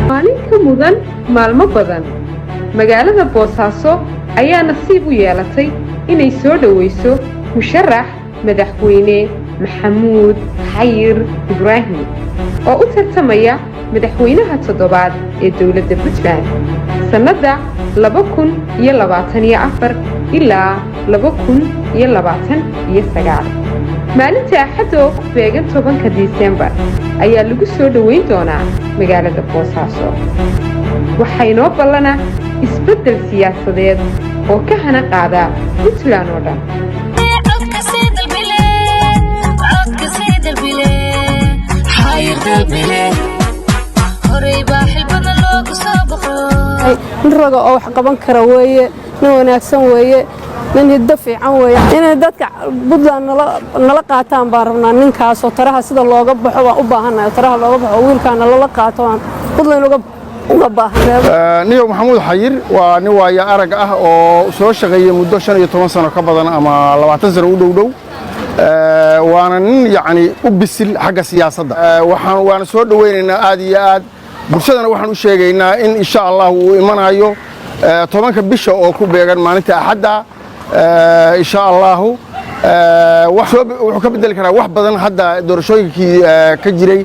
maalinka mudan maalmo badan magaalada Boosaaso ayaa nasiib u yeelatay inay soo dhaweyso musharax madaxweyne Maxamuud Xayir Ibraahim oo u tartamaya madaxweynaha toddobaad ee dawladda Puntland sanada 2024 ilaa 2029 maalinta Axad oo ku beegan 10 Diseembar ayaa lagu soo dhaweyn doonaa magaalada Boosaaso waxay noo balana isbedel siyaasadeed oo ka hana qaada Puntland oo dhan raga oo wax qaban kara weeye nin wanaagsan weeye nin hiddo fiican weeye inay dadka Puntland nala qaataan baan rabnaa ninkaas oo taraha sida looga baxo waan u baahanahay taraha looga baxo wiilkaana lala qaato aan Puntland uga baahanay niyo Maxamuud Xayir waa nin waaya arag ah oo soo shaqeeyay muddo 15 sano ka badan ama 20 sano u dhow waana nin yani u bisil xagga siyaasadda waana soo dhaweynaynaa aad iyo aad bulshadana waxaan u sheegaynaa in insha Allah uu imanayo 10 bisha oo ku beegan maalinta Axadda insha Allah wuxuu ka bedeli karaa wax badan hadda doorashooyinkii ka jiray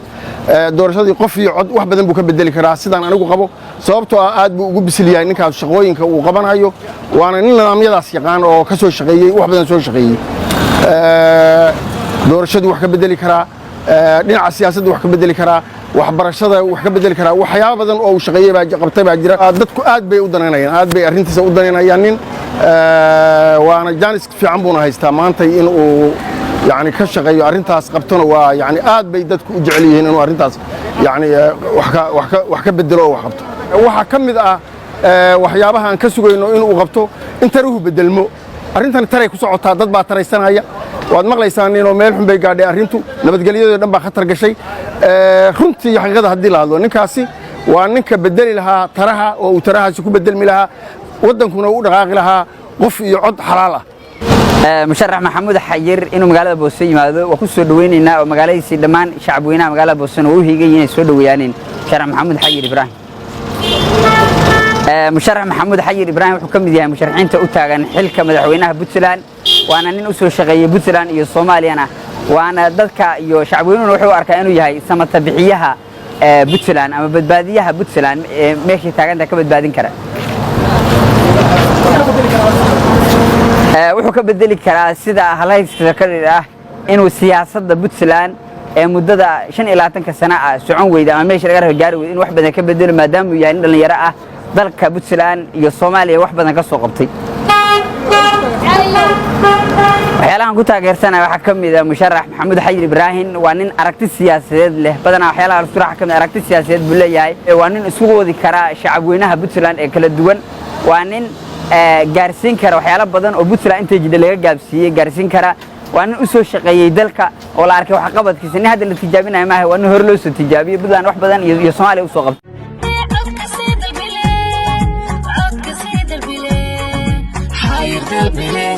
doorashadii qof iyo cod wax badan buu ka bedeli karaa sidaan anigu qabo sababtoo aad buu ugu bisil yahay ninkaas shaqooyinka uu qabanayo waana nin nidaamyadaas yaqaan oo ka soo shaqeeyay wax badan soo shaqeeyay doorashadu wax ka bedeli karaa dhinaca siyaasadda wax ka bedeli karaa waxbarashada wax ka bedeli karaa waxyaabo badan oo uu shaqeeyay baa qabtay baa jira dadku aad bay u daneynayaan aad bay arrintiisa u daneynayaan nin waana jaanis fiican buuna haystaa maanta in uu يعني كشغيو أرنتاس قبتنا ويعني آد بيدتك وجعليهن إنه أرنتاس يعني وحكا بدلوا وحبته وحكم ذا وحيابها انكسروا إنه وقبته أنت روح بدلمو أرنتنا ترى كسوع تعدد بعد ترى السنة هي وعد مغلى سنة إنه مالهم بيقعد أرنتو نبت قليل نبى خطر قشي خنت يحقق هذا الدلال ونكاسي وأنك بدل لها تراها وتراها سكوب بدل ملها ودنكم نقول غاغلها قف يعد حلاله مشرح محمود حير إنه مقالة بوسي ماذا وكسر دويننا ومقالة سيدمان شعب وينا مقالة بوسنا وهي جايين يسود ويانين مشرح محمود حير إبراهيم مشرح محمود حير إبراهيم حكم ذي مشرحين تأوتاعن حلك مدحوينها بوتسلان وأنا ننسو شغية بوتسلان يو الصومالي أنا وأنا ذلك يو شعب وينا وحوا أركانه يهاي سما تبعيها بوتسلان أما بدباديها بوتسلان ماشي تاعن ذاك بدبادين كره wuxuu ka bedeli karaa sida halayska kale ah inuu siyaasadda Puntland ee muddada 25 sano ah socon weyda ama meesha laga rabo gaari in wax badan ka bedelo maadaama uu yahay dhalinyaro ah dalka Puntland iyo Soomaaliya wax badan ka soo qabtay waxyaalahan ku taageersanay waxa kamid ah musharax Maxamuud Xayir Ibraahim waa nin aragti siyaasadeed leh badanaa waxyaalaha surax kamid aragti siyaasadeed buu leeyahay waa nin isugu wadi kara shacab weynaha Puntland ee kala duwan waa nin gaarsiin kara waxyaalo badan oo Puntland inta jidda laga gaabsiiyay gaarsiin kara waa nin u soo shaqeeyay dalka oo la arkay wax qabadkiisa in hadda la tijaabinayo maahay waa nin hor loo soo tijaabiyay Puntland wax badan iyo Soomaaliya u soo qabtay Xayir dalbile